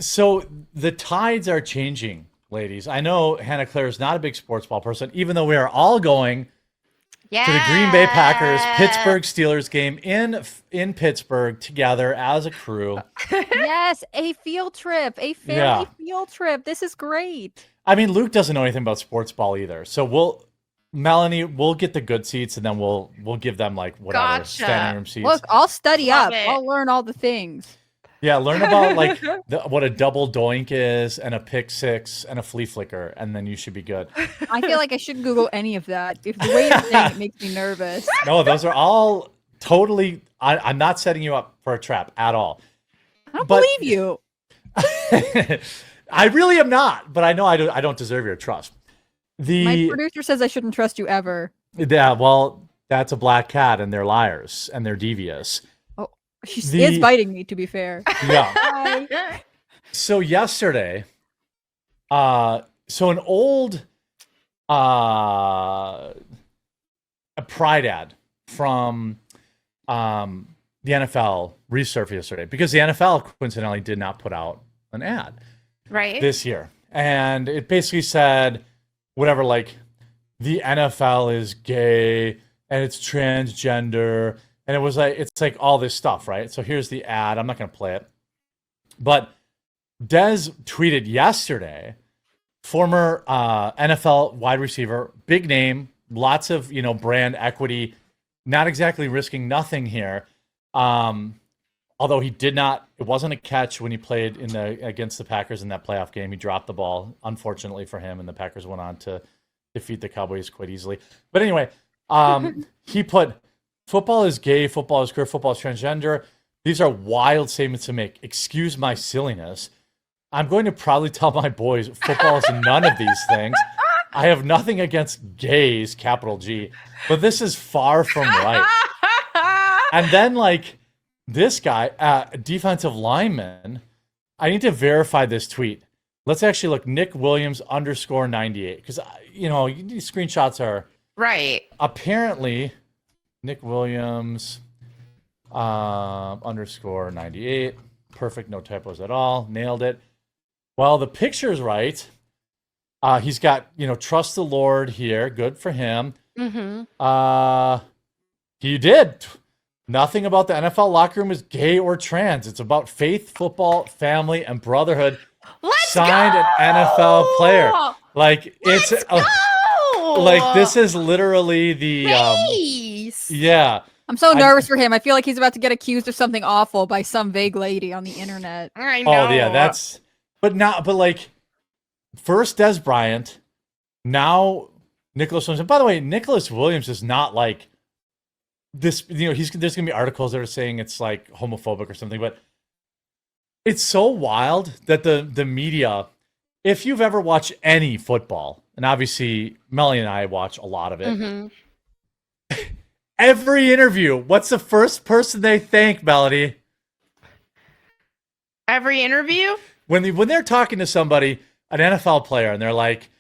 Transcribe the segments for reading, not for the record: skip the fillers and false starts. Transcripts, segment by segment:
So the tides are changing, ladies. I know Hannah Claire is not a big sports ball person, even though we are all going to the Green Bay Packers Pittsburgh Steelers game in Pittsburgh together as a crew. Yes, a field trip, a family field trip. This is great. I mean, Luke doesn't know anything about sports ball either, so Melonie, we'll get the good seats, and then we'll give them like whatever standing room seats. Look, I'll study Love up. it. I'll learn all the things. Yeah, learn about like what a double doink is, and a pick six, and a flea flicker, and then you should be good. I feel like I shouldn't Google any of that. If the way you're saying it makes me nervous. No, those are all totally. I'm not setting you up for a trap at all. I don't believe you. I really am not, but I know I don't deserve your trust. My producer says I shouldn't trust you ever. Yeah, well, that's a black cat, and they're liars, and they're devious. Oh, she is biting me, to be fair. Yeah. So yesterday, so an old a Pride ad from the NFL resurfaced yesterday because the NFL coincidentally did not put out an ad this year. And it basically said whatever, like the NFL is gay and it's transgender. And it was like, it's like all this stuff, right? So here's the ad. I'm not going to play it. But Dez tweeted yesterday, former NFL wide receiver, big name, lots of, brand equity, not exactly risking nothing here. Although he did not, it wasn't a catch when he played against the Packers in that playoff game. He dropped the ball, unfortunately for him, and the Packers went on to defeat the Cowboys quite easily. But anyway, he put, football is gay, football is queer, football is transgender. These are wild statements to make. Excuse my silliness. I'm going to proudly tell my boys football is none of these things. I have nothing against gays, capital G, but this is far from right. And then, like, this guy, defensive lineman, I need to verify this tweet. Let's actually look, Nick Williams _98, because, these screenshots are... Right. Apparently, Nick Williams _98. Perfect, no typos at all. Nailed it. Well, the picture's right. He's got, trust the Lord here. Good for him. Mm-hmm. He did. Nothing about the NFL locker room is gay or trans. It's about faith, football, family, and brotherhood. Signed an NFL player. Like, like, this is literally the yeah. I'm so nervous for him. I feel like he's about to get accused of something awful by some vague lady on the internet. I know. Oh yeah, but like first Des Bryant, now Nicholas Williams. And by the way, Nicholas Williams is not like this, there's gonna be articles that are saying it's like homophobic or something, but it's so wild that the media, if you've ever watched any football, and obviously Melanie and I watch a lot of it. Mm-hmm. Every interview, what's the first person they thank, Melody? Every interview? When they're talking to somebody, an NFL player, and they're like,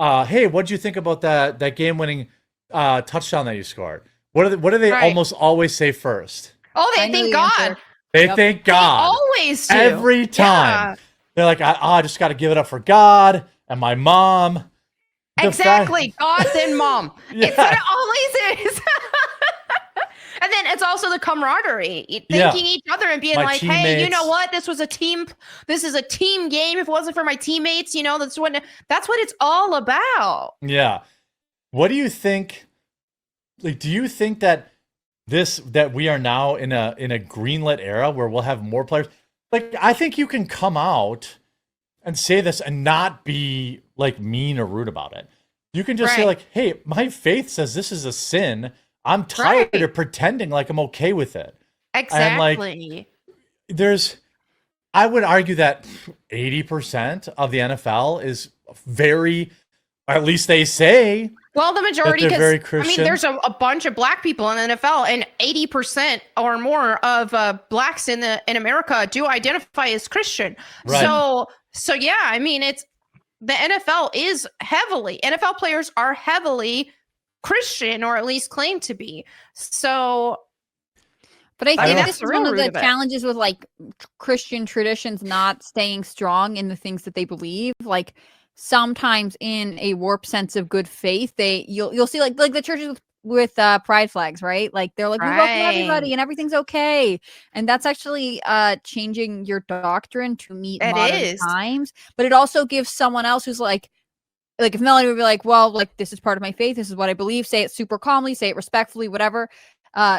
hey, what'd you think about that game-winning touchdown that you scored? What do they almost always say first? Oh, they thank God. They thank God. They always do. Every time. Yeah. They're like, I just got to give it up for God and my mom. Exactly. God and mom. Yeah. It's what it always is. And then it's also the camaraderie, thanking each other and being like, teammates. Hey, you know what? This is a team game. If it wasn't for my teammates, that's what it's all about. Yeah. What do you think? Like, do you think that we are now in a greenlit era where we'll have more players? Like, I think you can come out and say this and not be like mean or rude about it. You can just say like, hey, my faith says this is a sin. I'm tired of pretending like I'm okay with it. Exactly. And like, I would argue that 80% of the NFL is very, at least they say. Well, the majority, because there's a bunch of black people in the NFL, and 80% or more of blacks in America do identify as Christian. Right. So yeah, it's the NFL players are heavily Christian, or at least claim to be. So But I think this is one of the challenges with like Christian traditions not staying strong in the things that they believe. Like sometimes in a warped sense of good faith, you'll see like the churches with pride flags, right? Like they're like, we welcome everybody and everything's okay. And that's actually changing your doctrine to meet modern times. But it also gives someone else who's like if Melonie would be like, well, like this is part of my faith, this is what I believe, say it super calmly, say it respectfully, whatever.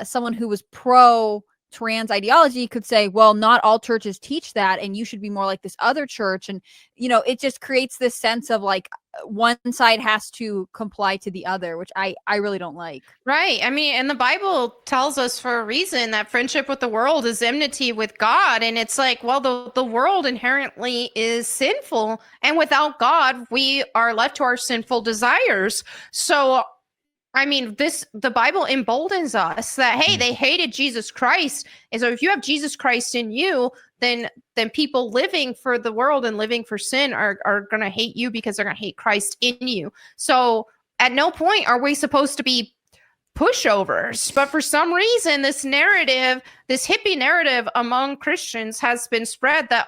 Someone who was pro trans ideology could say, well, not all churches teach that, and you should be more like this other church. And, it just creates this sense of like one side has to comply to the other, which I really don't like. Right. I mean, and the Bible tells us for a reason that friendship with the world is enmity with God. And it's like, well, the world inherently is sinful. And without God, we are left to our sinful desires. So I mean, the Bible emboldens us that, hey, they hated Jesus Christ. And so if you have Jesus Christ in you, then people living for the world and living for sin are going to hate you because they're going to hate Christ in you. So at no point are we supposed to be pushovers. But for some reason, this hippie narrative among Christians has been spread that,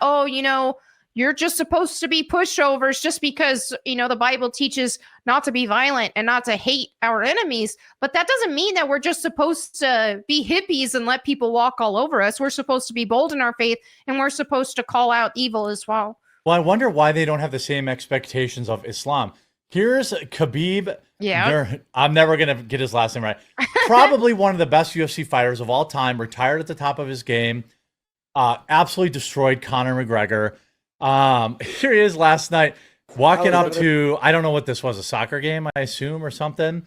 you're just supposed to be pushovers just because, the Bible teaches not to be violent and not to hate our enemies. But that doesn't mean that we're just supposed to be hippies and let people walk all over us. We're supposed to be bold in our faith, and we're supposed to call out evil as well. Well, I wonder why they don't have the same expectations of Islam. Here's Khabib. Yeah. I'm never going to get his last name right. Probably one of the best UFC fighters of all time, retired at the top of his game, absolutely destroyed Conor McGregor. Here he is last night walking up to, I don't know what this was, a soccer game, I assume, or something.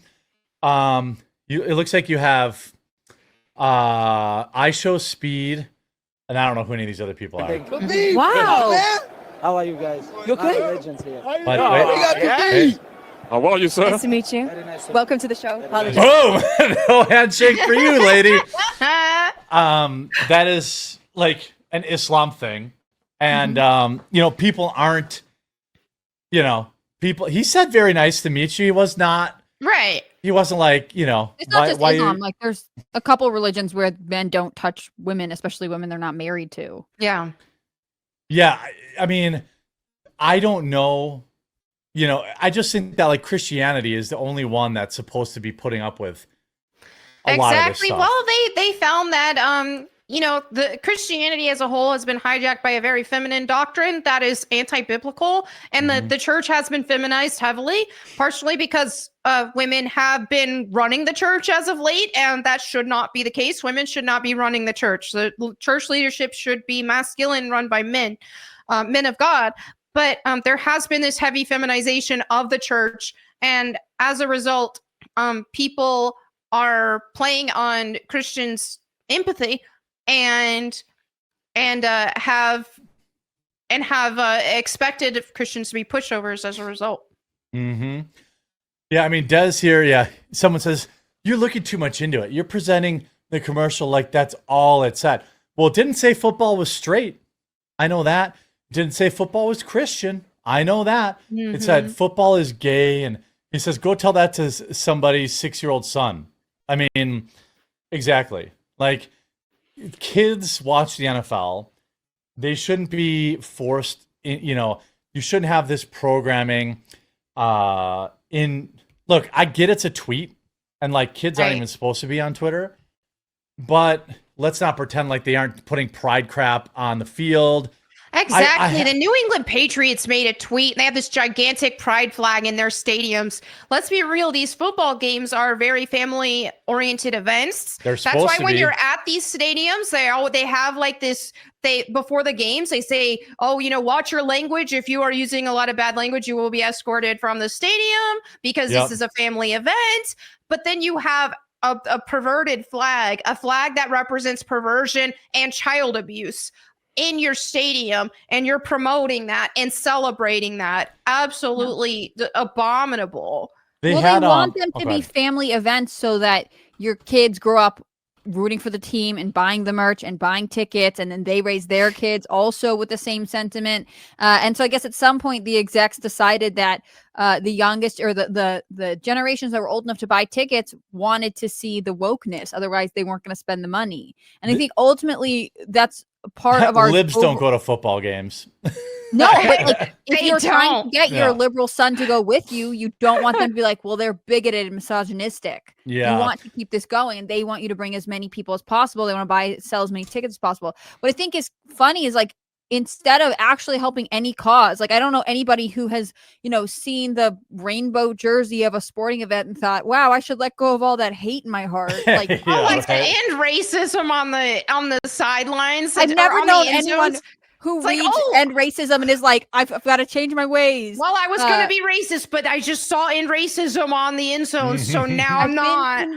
It looks like you have I Show Speed, and I don't know who any of these other people are. Wow. How are you guys? You okay? Legends here. But, hey. How are you, sir? Nice to meet you. Welcome to the show. Boom! No handshake for you, lady. That is like an Islam thing. And, people aren't, he said very nice to meet you. He was not. Right. He wasn't like, It's not just Islam. Like there's a couple religions where men don't touch women, especially women they're not married to. Yeah. Yeah. I mean, I don't know. I just think that like Christianity is the only one that's supposed to be putting up with a lot of this stuff. Well, they found that, the Christianity as a whole has been hijacked by a very feminine doctrine that is anti-biblical, and the church has been feminized heavily, partially because women have been running the church as of late, and that should not be the case. Women should not be running the church. The church leadership should be masculine, run by men, men of God. But there has been this heavy feminization of the church, and as a result, people are playing on Christians' empathy and have expected Christians to be pushovers as a result. Mm-hmm. Yeah, I mean, Des here, yeah. Someone says, you're looking too much into it. You're presenting the commercial like that's all it said. Well, it didn't say football was straight. I know that. It didn't say football was Christian. I know that. Mm-hmm. It said football is gay. And he says, go tell that to somebody's 6-year-old son. I mean, exactly. Like, kids watch the NFL. They shouldn't be forced, you shouldn't have this programming look, I get it's a tweet and like kids aren't even supposed to be on Twitter, but let's not pretend like they aren't putting pride crap on the field. Exactly. The New England Patriots made a tweet. They have this gigantic pride flag in their stadiums. Let's be real. These football games are very family-oriented events. That's why when you're at these stadiums, they have like this. Before the games, they say, watch your language. If you are using a lot of bad language, you will be escorted from the stadium because this is a family event. But then you have a perverted flag, a flag that represents perversion and child abuse in your stadium, and you're promoting that and celebrating that. Absolutely abominable. They want them to be family events so that your kids grow up rooting for the team and buying the merch and buying tickets, and then they raise their kids also with the same sentiment. And so I guess at some point the execs decided that the youngest or the generations that were old enough to buy tickets wanted to see the wokeness. Otherwise, they weren't going to spend the money. And I think ultimately that's part of our libs don't go to football games. No, but like, if you're trying to get your liberal son to go with you, you don't want them to be like, well, they're bigoted and misogynistic. Yeah. You want to keep this going, and they want you to bring as many people as possible. They want to sell as many tickets as possible. What I think is funny is like, instead of actually helping any cause, like I don't know anybody who has, seen the rainbow jersey of a sporting event and thought, wow, I should let go of all that hate in my heart. Like, to end racism on the sidelines. I've never known anyone who reads end racism and is like, I've got to change my ways. Well, I was going to be racist, but I just saw end racism on the end zone, so now I'm not.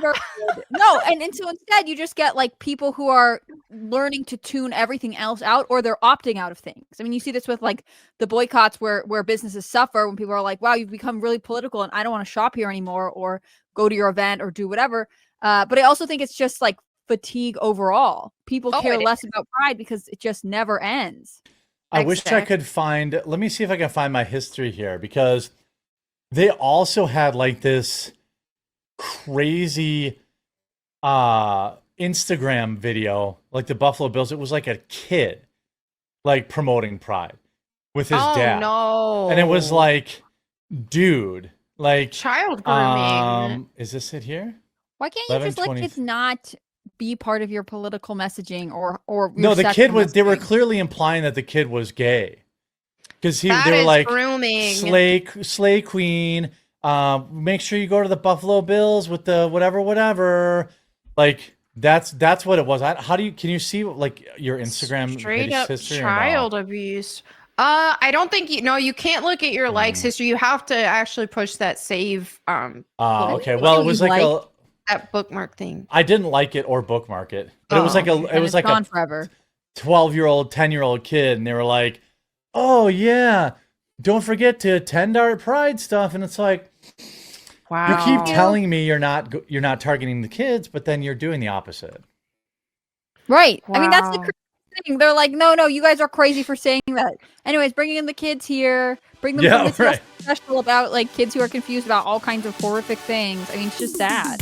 No, and so instead you just get like people who are learning to tune everything else out, or they're opting out of things. I mean, you see this with like the boycotts where businesses suffer when people are like, wow, you've become really political and I don't want to shop here anymore or go to your event or do whatever. But I also think it's just like fatigue overall. People care less about pride because it just never ends. I wish I could find, let me see if I can find my history here, because they also had like this crazy Instagram video, like the Buffalo Bills. It was like a kid like promoting pride with his dad. No. And it was like, dude, like child grooming. Is this it here? Why can't you just let kids not be part of your political messaging or no, the kid was, they were clearly implying that the kid was gay, because they were like grooming. slay queen, make sure you go to the Buffalo Bills with the whatever, like that's what it was. Can you see like your Instagram straight up history child abuse? I don't think you can't look at your likes history. You have to actually push that save okay, well, it was like that bookmark thing. I didn't like it or bookmark it, but it was like a forever 12-year-old, 10-year-old kid, and they were like, "Oh yeah, don't forget to attend our Pride stuff." And it's like, wow, you keep telling me you're not targeting the kids, but then you're doing the opposite. Right. Wow. I mean, that's the crazy thing. They're like, no, you guys are crazy for saying that. Anyways, bringing in the kids here, bring them to this special about like kids who are confused about all kinds of horrific things. I mean, it's just sad.